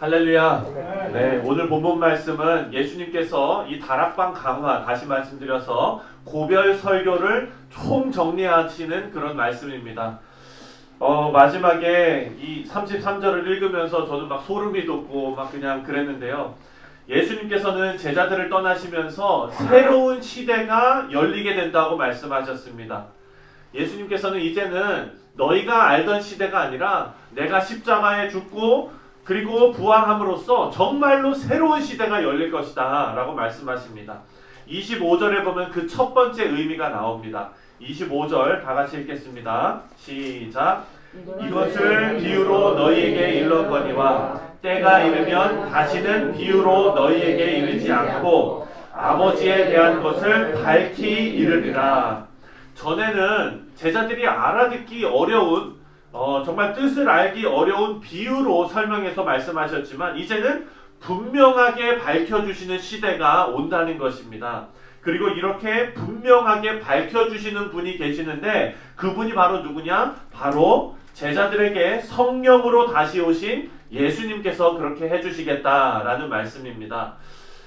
할렐루야. 네, 오늘 본문 말씀은 예수님께서 이 다락방 강화, 다시 말씀드려서 고별 설교를 총정리하시는 그런 말씀입니다. 마지막에 이 33절을 읽으면서 저는 막 소름이 돋고 막 그냥 그랬는데요. 예수님께서는 제자들을 떠나시면서 새로운 시대가 열리게 된다고 말씀하셨습니다. 예수님께서는 이제는 너희가 알던 시대가 아니라 내가 십자가에 죽고 그리고 부활함으로써 정말로 새로운 시대가 열릴 것이다 라고 말씀하십니다. 25절에 보면 그 첫 번째 의미가 나옵니다. 25절 다 같이 읽겠습니다. 시작. 이것을 비유로 너희에게 일렀거니와 때가 이르면 다시는 비유로 너희에게 이르지 않고 아버지에 대한 것을 밝히 이르리라. 전에는 제자들이 알아듣기 어려운 정말 뜻을 알기 어려운 비유로 설명해서 말씀하셨지만 이제는 분명하게 밝혀주시는 시대가 온다는 것입니다. 그리고 이렇게 분명하게 밝혀주시는 분이 계시는데 그분이 바로 누구냐? 바로 제자들에게 성령으로 다시 오신 예수님께서 그렇게 해주시겠다라는 말씀입니다.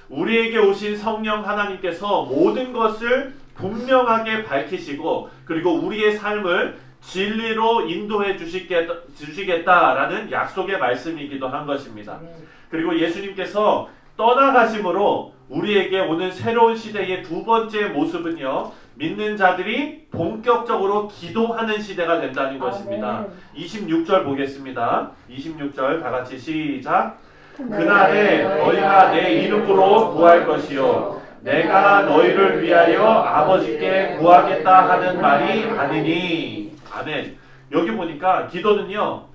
우리에게 오신 성령 하나님께서 모든 것을 분명하게 밝히시고 그리고 우리의 삶을 진리로 인도해 주시겠다라는 약속의 말씀이기도 한 것입니다. 그리고 예수님께서 떠나가심으로 우리에게 오는 새로운 시대의 두 번째 모습은요, 믿는 자들이 본격적으로 기도하는 시대가 된다는 것입니다. 26절 보겠습니다. 26절 다 같이 시작. 그날에 너희가 내 이름으로 구할 것이요 내가 너희를 위하여 아버지께 구하겠다 하는 말이 아니니. 아멘. 여기 보니까 기도는요,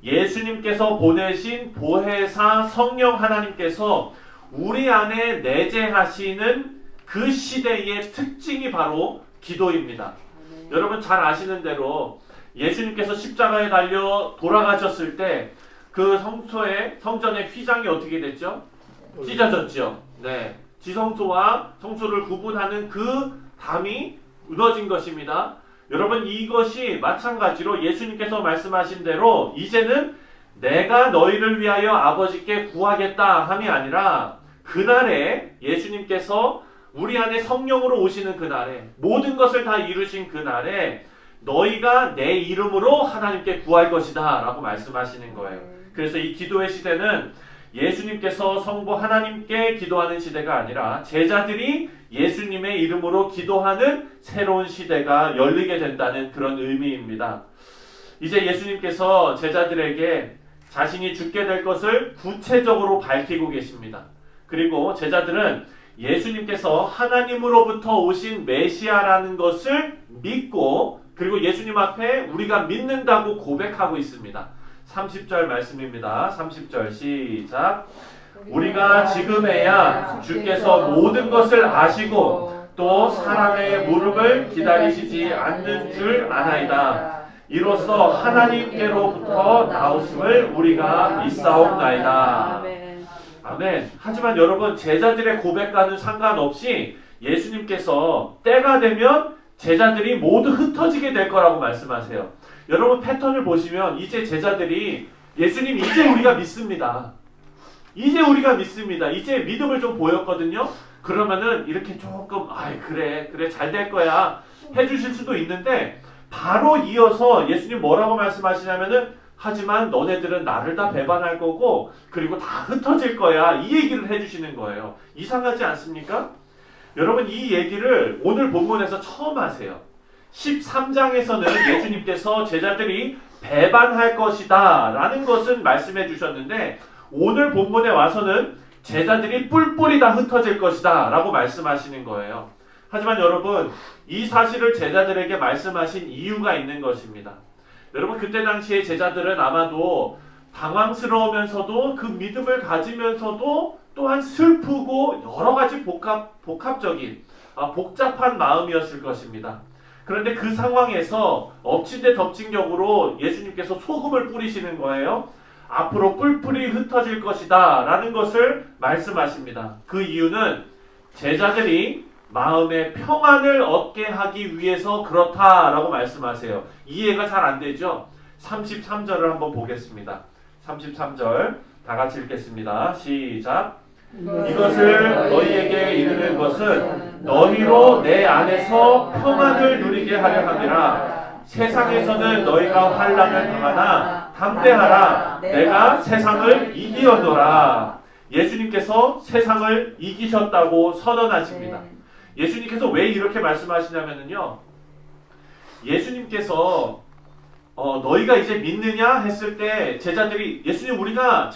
예수님께서 보내신 보혜사 성령 하나님께서 우리 안에 내재하시는 그 시대의 특징이 바로 기도입니다. 여러분 잘 아시는 대로 예수님께서 십자가에 달려 돌아가셨을 때 그 성전의 휘장이 어떻게 됐죠? 찢어졌죠. 네. 지성소와 성소를 구분하는 그 담이 무너진 것입니다. 여러분 이것이 마찬가지로 예수님께서 말씀하신 대로 이제는 내가 너희를 위하여 아버지께 구하겠다 함이 아니라 그날에 예수님께서 우리 안에 성령으로 오시는 그날에 모든 것을 다 이루신 그날에 너희가 내 이름으로 하나님께 구할 것이다 라고 말씀하시는 거예요. 그래서 이 기도의 시대는 예수님께서 성부 하나님께 기도하는 시대가 아니라 제자들이 예수님의 이름으로 기도하는 새로운 시대가 열리게 된다는 그런 의미입니다. 이제 예수님께서 제자들에게 자신이 죽게 될 것을 구체적으로 밝히고 계십니다. 그리고 제자들은 예수님께서 하나님으로부터 오신 메시아라는 것을 믿고 그리고 예수님 앞에 우리가 믿는다고 고백하고 있습니다. 30절 말씀입니다. 30절 시작. 우리가 지금에야 주께서 모든 것을 아시고 또 사람의 물음을 기다리시지 않는 줄 아나이다. 이로써 하나님께로부터 나오심을 우리가 믿사옵나이다. 아멘. 하지만 여러분 제자들의 고백과는 상관없이 예수님께서 때가 되면 제자들이 모두 흩어지게 될 거라고 말씀하세요. 여러분 패턴을 보시면 이제 제자들이 예수님 이제 우리가 믿습니다. 이제 우리가 믿습니다. 이제 믿음을 좀 보였거든요. 그러면은 이렇게 조금 그래 잘 될 거야 해주실 수도 있는데 바로 이어서 예수님 뭐라고 말씀하시냐면은 하지만 너네들은 나를 다 배반할 거고 그리고 다 흩어질 거야 이 얘기를 해주시는 거예요. 이상하지 않습니까? 여러분 이 얘기를 오늘 본문에서 처음 하세요. 13장에서는 예수님께서 제자들이 배반할 것이다 라는 것은 말씀해 주셨는데 오늘 본문에 와서는 제자들이 뿔뿔이 다 흩어질 것이다 라고 말씀하시는 거예요. 하지만 여러분 이 사실을 제자들에게 말씀하신 이유가 있는 것입니다. 여러분 그때 당시에 제자들은 아마도 당황스러우면서도 그 믿음을 가지면서도 또한 슬프고 여러가지 복합적인 복잡한 마음이었을 것입니다. 그런데 그 상황에서 엎친 데 덮친 격으로 예수님께서 소금을 뿌리시는 거예요. 앞으로 뿔뿔이 흩어질 것이다 라는 것을 말씀하십니다. 그 이유는 제자들이 마음의 평안을 얻게 하기 위해서 그렇다라고 말씀하세요. 이해가 잘 안 되죠? 33절을 한번 보겠습니다. 33절 다 같이 읽겠습니다. 시작. 이것을 너희에게 이르는 것은 너희로 내 안에서 평안을 누리게 하려 함이라. 세상에서는 너희가 환난을 당하나 담대하라. 내가 세상을 이기었노라. 예수님께서 세상을 이기셨다고 선언하십니다. 예수님께서 왜 이렇게 말씀하시냐면요, 예수님께서 너희가 이제 믿느냐 했을 때 제자들이 예수님 우리가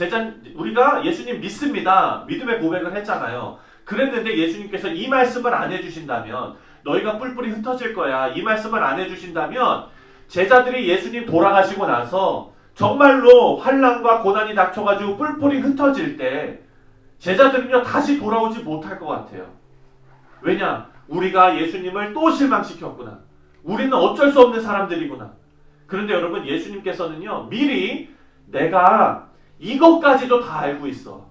예수님 믿습니다. 믿음의 고백을 했잖아요. 그랬는데 예수님께서 이 말씀을 안 해주신다면 너희가 뿔뿔이 흩어질 거야. 이 말씀을 안 해주신다면 제자들이 예수님 돌아가시고 나서 정말로 환난과 고난이 닥쳐가지고 뿔뿔이 흩어질 때 제자들은요 다시 돌아오지 못할 것 같아요. 왜냐? 우리가 예수님을 또 실망시켰구나. 우리는 어쩔 수 없는 사람들이구나. 그런데 여러분, 예수님께서는요 미리 내가 이것까지도 다 알고 있어.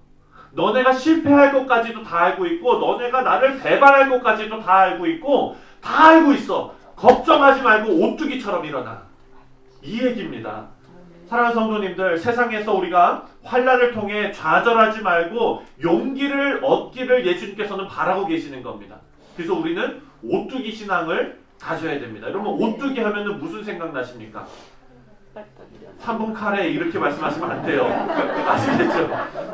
너네가 실패할 것까지도 다 알고 있고 너네가 나를 배반할 것까지도 다 알고 있고 다 알고 있어. 걱정하지 말고 오뚜기처럼 일어나. 이 얘기입니다. 사랑하는 성도님들, 세상에서 우리가 환난을 통해 좌절하지 말고 용기를 얻기를 예수님께서는 바라고 계시는 겁니다. 그래서 우리는 오뚜기 신앙을 가져야 됩니다. 여러분, 오뚜기 하면은 무슨 생각 나십니까? 3분 카레 이렇게 말씀하시면 안 돼요. 아시겠죠?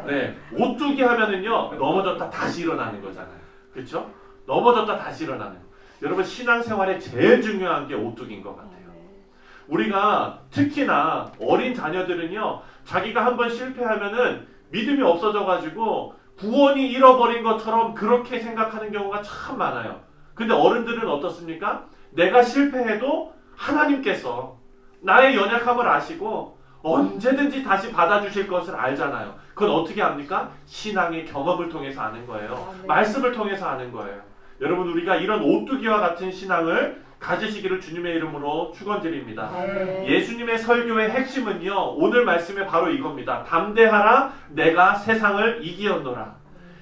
네, 오뚜기 하면은요 넘어졌다 다시 일어나는 거잖아요. 그렇죠? 넘어졌다 다시 일어나는 거. 여러분, 신앙생활에 제일 중요한 게 오뚜기인 것 같아요. 우리가 특히나 어린 자녀들은요 자기가 한번 실패하면은 믿음이 없어져가지고 구원이 잃어버린 것처럼 그렇게 생각하는 경우가 참 많아요. 근데 어른들은 어떻습니까? 내가 실패해도 하나님께서 나의 연약함을 아시고 언제든지 다시 받아주실 것을 알잖아요. 그건 어떻게 합니까? 신앙의 경험을 통해서 아는 거예요. 말씀을 통해서 아는 거예요. 여러분, 우리가 이런 오뚜기와 같은 신앙을 가지시기를 주님의 이름으로 축원드립니다. 예수님의 설교의 핵심은요 오늘 말씀에 바로 이겁니다. 담대하라. 내가 세상을 이기었노라.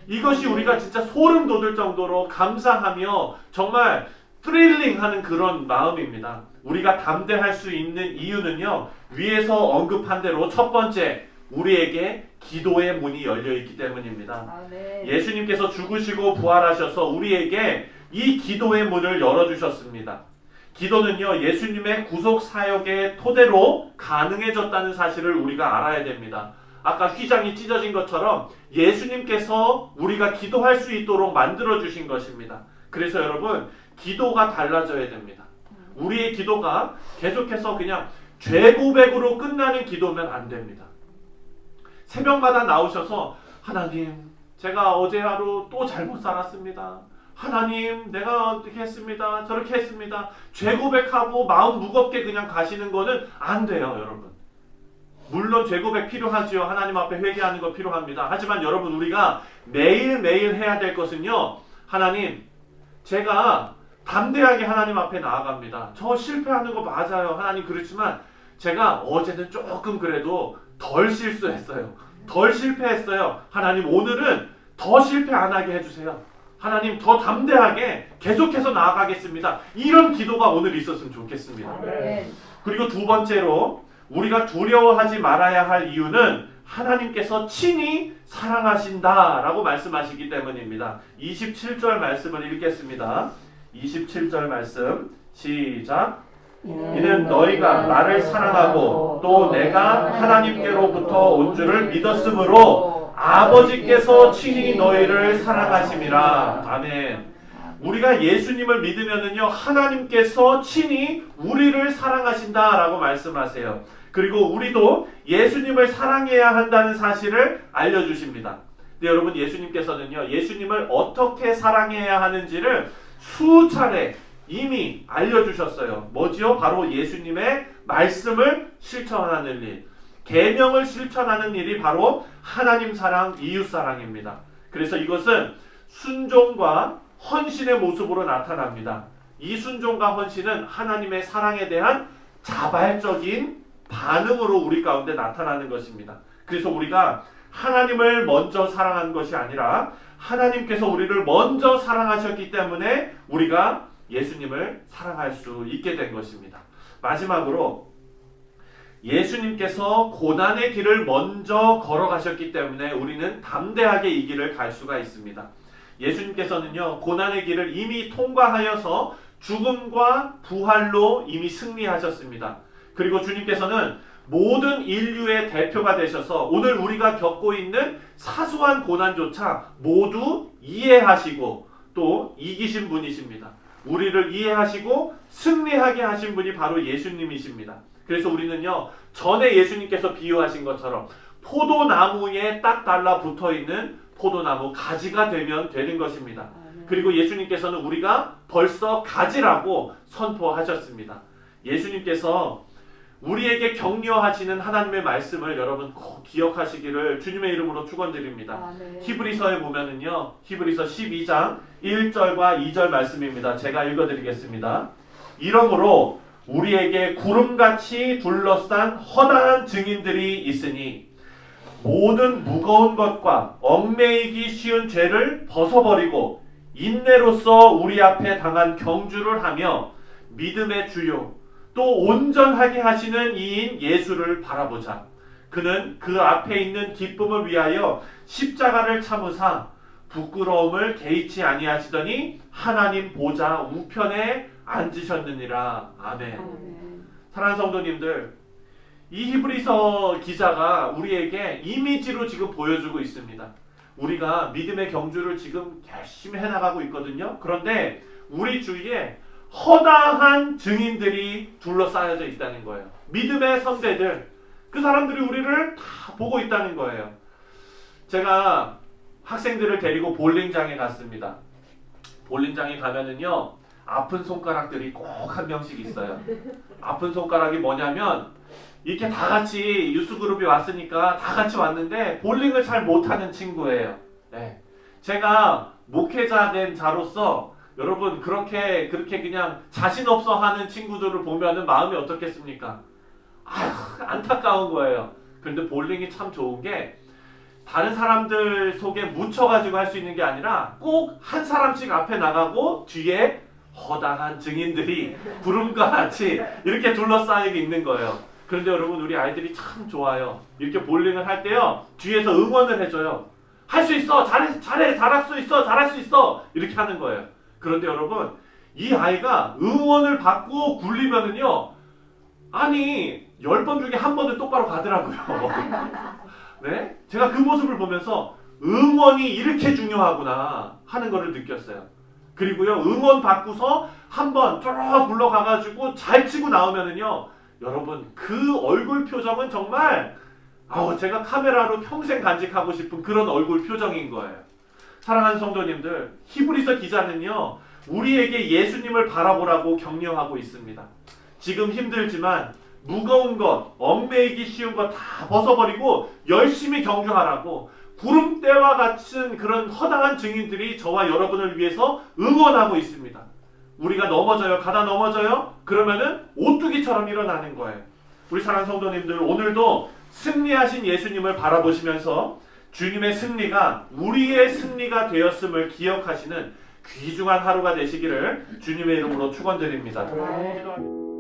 이것이 우리가 진짜 소름 돋을 정도로 감사하며 정말 스릴링하는 그런 마음입니다. 우리가 담대할 수 있는 이유는요 위에서 언급한 대로 첫 번째, 우리에게 기도의 문이 열려있기 때문입니다. 예수님께서 죽으시고 부활하셔서 우리에게 이 기도의 문을 열어주셨습니다. 기도는요 예수님의 구속 사역의 토대로 가능해졌다는 사실을 우리가 알아야 됩니다. 아까 휘장이 찢어진 것처럼 예수님께서 우리가 기도할 수 있도록 만들어주신 것입니다. 그래서 여러분, 기도가 달라져야 됩니다. 우리의 기도가 계속해서 그냥 죄 고백으로 끝나는 기도면 안 됩니다. 새벽마다 나오셔서 하나님, 제가 어제 하루 또 잘못 살았습니다. 하나님, 내가 어떻게 했습니다. 저렇게 했습니다. 죄 고백하고 마음 무겁게 그냥 가시는 거는 안 돼요, 여러분. 물론 죄 고백 필요하지요. 하나님 앞에 회개하는 거 필요합니다. 하지만 여러분, 우리가 매일매일 해야 될 것은요, 하나님, 제가 담대하게 하나님 앞에 나아갑니다. 저 실패하는 거 맞아요. 하나님, 그렇지만 제가 어제는 조금 그래도 덜 실수했어요. 덜 실패했어요. 하나님, 오늘은 더 실패 안 하게 해주세요. 하나님, 더 담대하게 계속해서 나아가겠습니다. 이런 기도가 오늘 있었으면 좋겠습니다. 그리고 두 번째로, 우리가 두려워하지 말아야 할 이유는 하나님께서 친히 사랑하신다라고 말씀하시기 때문입니다. 27절 말씀을 읽겠습니다. 27절 말씀 시작. 이는 너희가 나를 사랑하고 또 내가 하나님께로부터 온 줄을 믿었으므로 아버지께서 친히 너희를 사랑하심이라. 아멘. 우리가 예수님을 믿으면은요 하나님께서 친히 우리를 사랑하신다라고 말씀하세요. 그리고 우리도 예수님을 사랑해야 한다는 사실을 알려주십니다. 근데 여러분, 예수님께서는요 예수님을 어떻게 사랑해야 하는지를 수차례 이미 알려주셨어요. 뭐지요? 바로 예수님의 말씀을 실천하는 일, 계명을 실천하는 일이 바로 하나님 사랑, 이웃 사랑입니다. 그래서 이것은 순종과 헌신의 모습으로 나타납니다. 이 순종과 헌신은 하나님의 사랑에 대한 자발적인 반응으로 우리 가운데 나타나는 것입니다. 그래서 우리가 하나님을 먼저 사랑한 것이 아니라 하나님께서 우리를 먼저 사랑하셨기 때문에 우리가 예수님을 사랑할 수 있게 된 것입니다. 마지막으로, 예수님께서 고난의 길을 먼저 걸어가셨기 때문에 우리는 담대하게 이 길을 갈 수가 있습니다. 예수님께서는요, 고난의 길을 이미 통과하여서 죽음과 부활로 이미 승리하셨습니다. 그리고 주님께서는 모든 인류의 대표가 되셔서 오늘 우리가 겪고 있는 사소한 고난조차 모두 이해하시고 또 이기신 분이십니다. 우리를 이해하시고 승리하게 하신 분이 바로 예수님이십니다. 그래서 우리는요, 전에 예수님께서 비유하신 것처럼 포도나무에 딱 달라붙어 있는 포도나무 가지가 되면 되는 것입니다. 그리고 예수님께서는 우리가 벌써 가지라고 선포하셨습니다. 예수님께서 우리에게 격려하시는 하나님의 말씀을 여러분 꼭 기억하시기를 주님의 이름으로 축원드립니다. 히브리서에 보면은요, 히브리서 12장 1절과 2절 말씀입니다. 제가 읽어드리겠습니다. 이러므로 우리에게 구름같이 둘러싼 허다한 증인들이 있으니 모든 무거운 것과 얽매이기 쉬운 죄를 벗어버리고 인내로서 우리 앞에 당한 경주를 하며 믿음의 주요 또 온전하게 하시는 이인 예수를 바라보자. 그는 그 앞에 있는 기쁨을 위하여 십자가를 참으사 부끄러움을 개의치 아니하시더니 하나님 보좌 우편에 앉으셨느니라. 아멘. 사랑하는 성도님들, 이 히브리서 기자가 우리에게 이미지로 지금 보여주고 있습니다. 우리가 믿음의 경주를 지금 열심히 해나가고 있거든요. 그런데 우리 주위에 허다한 증인들이 둘러싸여져 있다는 거예요. 믿음의 선배들, 그 사람들이 우리를 다 보고 있다는 거예요. 제가 학생들을 데리고 볼링장에 갔습니다. 볼링장에 가면은요, 아픈 손가락들이 꼭 한 명씩 있어요. 아픈 손가락이 뭐냐면 이렇게 다 같이 유스그룹이 왔으니까 다 같이 왔는데 볼링을 잘 못하는 친구예요. 네. 제가 목회자 된 자로서 여러분 그렇게 그냥 자신 없어 하는 친구들을 보면은 마음이 어떻겠습니까? 아휴, 안타까운 거예요. 그런데 볼링이 참 좋은 게 다른 사람들 속에 묻혀가지고 할 수 있는 게 아니라 꼭 한 사람씩 앞에 나가고 뒤에 허다한 증인들이 구름과 같이 이렇게 둘러싸여 있는 거예요. 그런데 여러분 우리 아이들이 참 좋아요. 이렇게 볼링을 할 때요, 뒤에서 응원을 해줘요. 할 수 있어, 잘해, 잘할 수 있어, 잘할 수 있어, 이렇게 하는 거예요. 그런데 여러분, 이 아이가 응원을 받고 굴리면은요, 아니 10번 중에 한 번은 똑바로 가더라고요. 네? 제가 그 모습을 보면서 응원이 이렇게 중요하구나 하는 것을 느꼈어요. 그리고요, 응원 받고서 한번 쭉 굴러가가지고 잘 치고 나오면은요, 여러분 그 얼굴 표정은 정말 제가 카메라로 평생 간직하고 싶은 그런 얼굴 표정인 거예요. 사랑하는 성도님들, 히브리서 기자는요, 우리에게 예수님을 바라보라고 격려하고 있습니다. 지금 힘들지만 무거운 것, 얽매이기 쉬운 것 다 벗어버리고 열심히 경주하라고 구름대와 같은 그런 허다한 증인들이 저와 여러분을 위해서 응원하고 있습니다. 우리가 넘어져요, 가다 넘어져요? 그러면은 오뚜기처럼 일어나는 거예요. 우리 사랑하는 성도님들, 오늘도 승리하신 예수님을 바라보시면서 주님의 승리가 우리의 승리가 되었음을 기억하시는 귀중한 하루가 되시기를 주님의 이름으로 축원드립니다. 기도합니다.